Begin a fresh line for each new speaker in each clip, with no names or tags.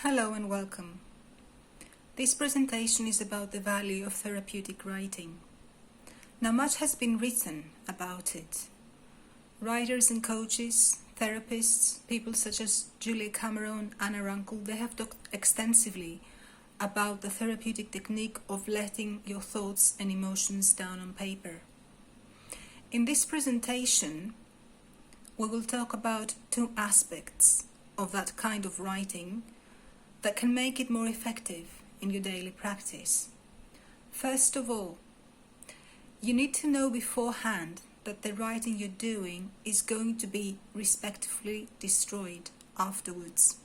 Hello and welcome. This presentation is about the value of therapeutic writing. Now, much has been written about it. Writers and coaches, therapists, people such as Julia Cameron, Anna Runkle, they have talked extensively about the therapeutic technique of letting your thoughts and emotions down on paper. In this presentation, we will talk about two aspects of that kind of writing that can make it more effective in your daily practice. First of all, you need to know beforehand that the writing you're doing is going to be respectively destroyed afterwards.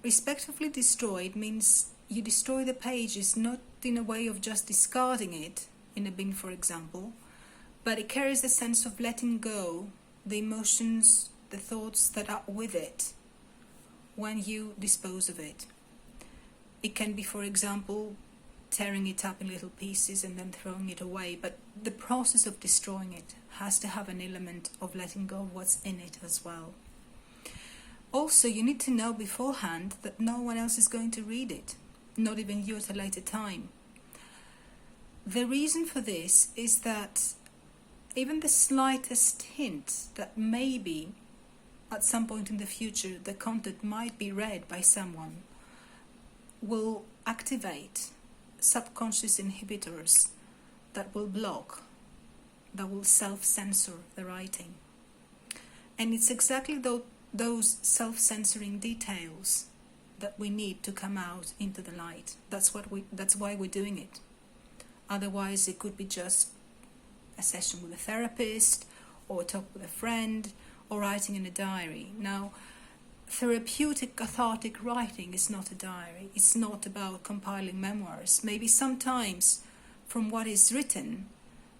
Respectively destroyed means you destroy the pages not in a way of just discarding it in a bin, for example, but it carries a sense of letting go the emotions, the thoughts that are with it when you dispose of it. It can be, for example, tearing it up in little pieces and then throwing it away, but the process of destroying it has to have an element of letting go of what's in it as well. Also, you need to know beforehand that no one else is going to read it, not even you at a later time. The reason for this is that even the slightest hint that maybe at some point in the future the content might be read by someone will activate subconscious inhibitors that will block, that will self-censor the writing. And it's exactly those self-censoring details that we need to come out into the light. That's why we're doing it. Otherwise, it could be just a session with a therapist, or a talk with a friend, or writing in a diary. Now, therapeutic cathartic writing is not a diary. It's not about compiling memoirs. Maybe sometimes from what is written,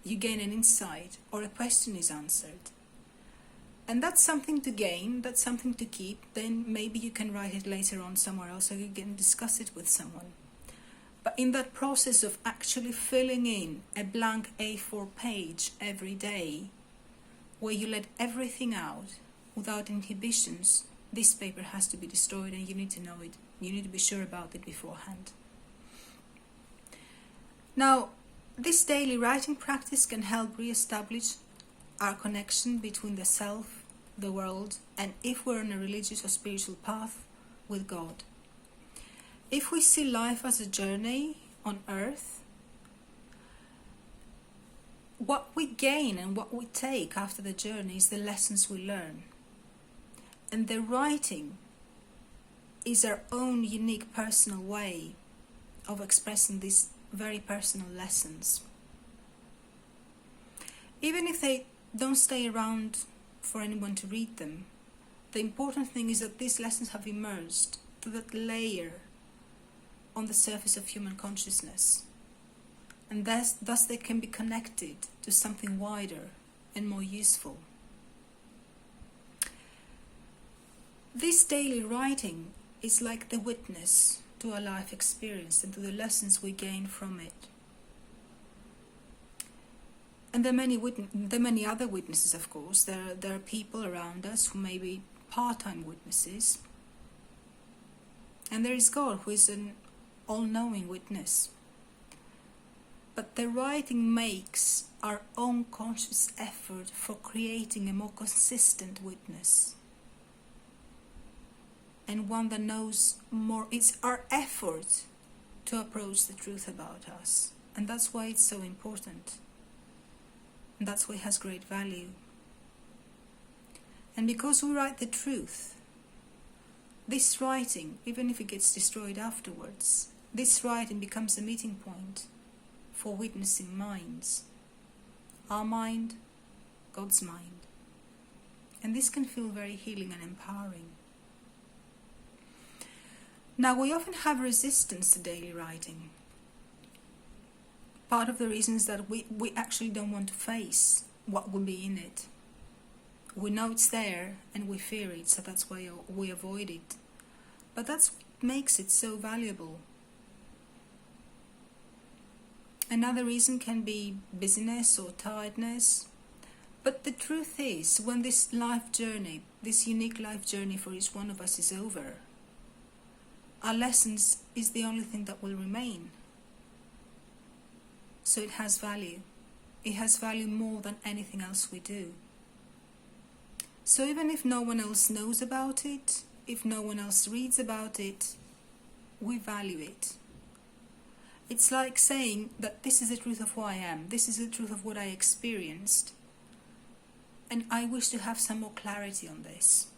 you gain an insight or a question is answered. And that's something to gain, that's something to keep. Then maybe you can write it later on somewhere else, or you can discuss it with someone. But in that process of actually filling in a blank A4 page every day, where you let everything out without inhibitions, this paper has to be destroyed, and you need to know it. You need to be sure about it beforehand. Now, this daily writing practice can help re-establish our connection between the self, the world, and if we're on a religious or spiritual path, with God. If we see life as a journey on earth, what we gain and what we take after the journey is the lessons we learn. And the writing is our own unique personal way of expressing these very personal lessons. Even if they don't stay around for anyone to read them, the important thing is that these lessons have emerged to that layer on the surface of human consciousness. And thus they can be connected to something wider and more useful. This daily writing is like the witness to our life experience and to the lessons we gain from it. And there are many other witnesses, of course. There are people around us who may be part-time witnesses. And there is God, who is an all-knowing witness. But the writing makes our own conscious effort for creating a more consistent witness. And one that knows more. It's our effort to approach the truth about us. And that's why it's so important. And that's why it has great value. And because we write the truth, this writing, even if it gets destroyed afterwards, this writing becomes a meeting point for witnessing minds. Our mind, God's mind. And this can feel very healing and empowering. Now, we often have resistance to daily writing. Part of the reason is that we actually don't want to face what will be in it. We know it's there and we fear it, so that's why we avoid it. But that's what makes it so valuable. Another reason can be busyness or tiredness. But the truth is, when this life journey, this unique life journey for each one of us is over, our lessons is the only thing that will remain. So it has value. It has value more than anything else we do. So even if no one else knows about it, if no one else reads about it, we value it. It's like saying that this is the truth of who I am, this is the truth of what I experienced, and I wish to have some more clarity on this.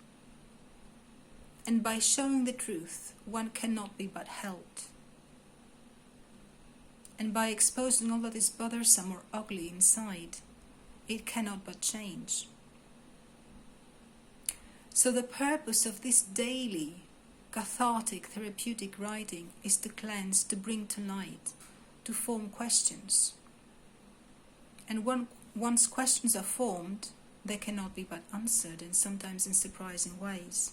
And by showing the truth, one cannot be but helped. And by exposing all that is bothersome or ugly inside, it cannot but change. So the purpose of this daily cathartic therapeutic writing is to cleanse, to bring to light, to form questions. And once questions are formed, they cannot be but answered, and sometimes in surprising ways.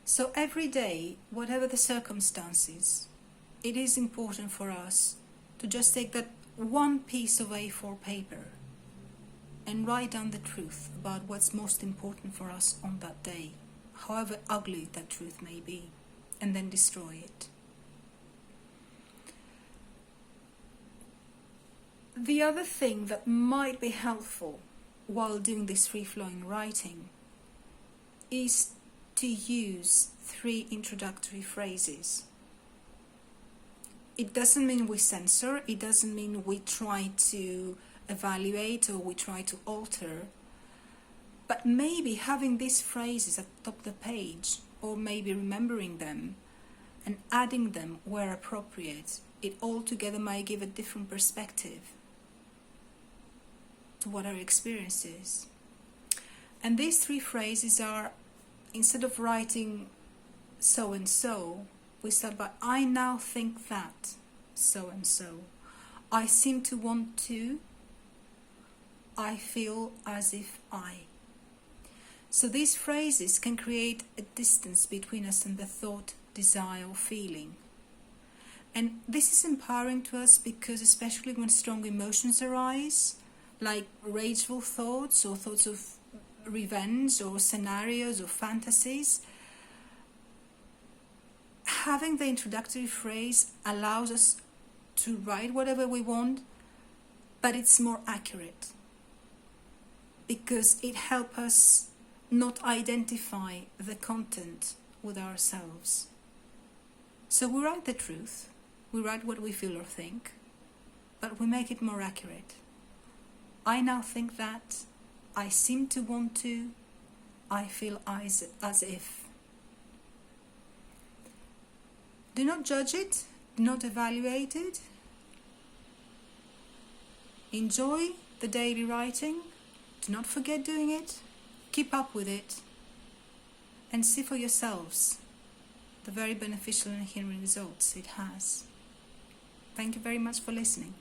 So every day, whatever the circumstances, it is important for us to just take that one piece of A4 paper and write down the truth about what's most important for us on that day, however ugly that truth may be, and then destroy it. The other thing that might be helpful while doing this free-flowing writing is to use 3 introductory phrases. It doesn't mean we censor, it doesn't mean we try to evaluate or we try to alter, but maybe having these phrases at the top of the page, or maybe remembering them and adding them where appropriate, it altogether might give a different perspective to what our experience is. And these 3 phrases are, instead of writing so and so, we start by I now think that so and so. I seem to want to. I feel as if I. So these phrases can create a distance between us and the thought, desire, or feeling. And this is empowering to us because, especially when strong emotions arise, like rageful thoughts or thoughts of revenge or scenarios or fantasies, having the introductory phrase allows us to write whatever we want, but it's more accurate because it helps us not identify the content with ourselves. So we write the truth, we write what we feel or think, but we make it more accurate. I now think that, I seem to want to, I feel as if. Do not judge it, do not evaluate it. Enjoy the daily writing, do not forget doing it, keep up with it, and see for yourselves the very beneficial and healing results it has. Thank you very much for listening.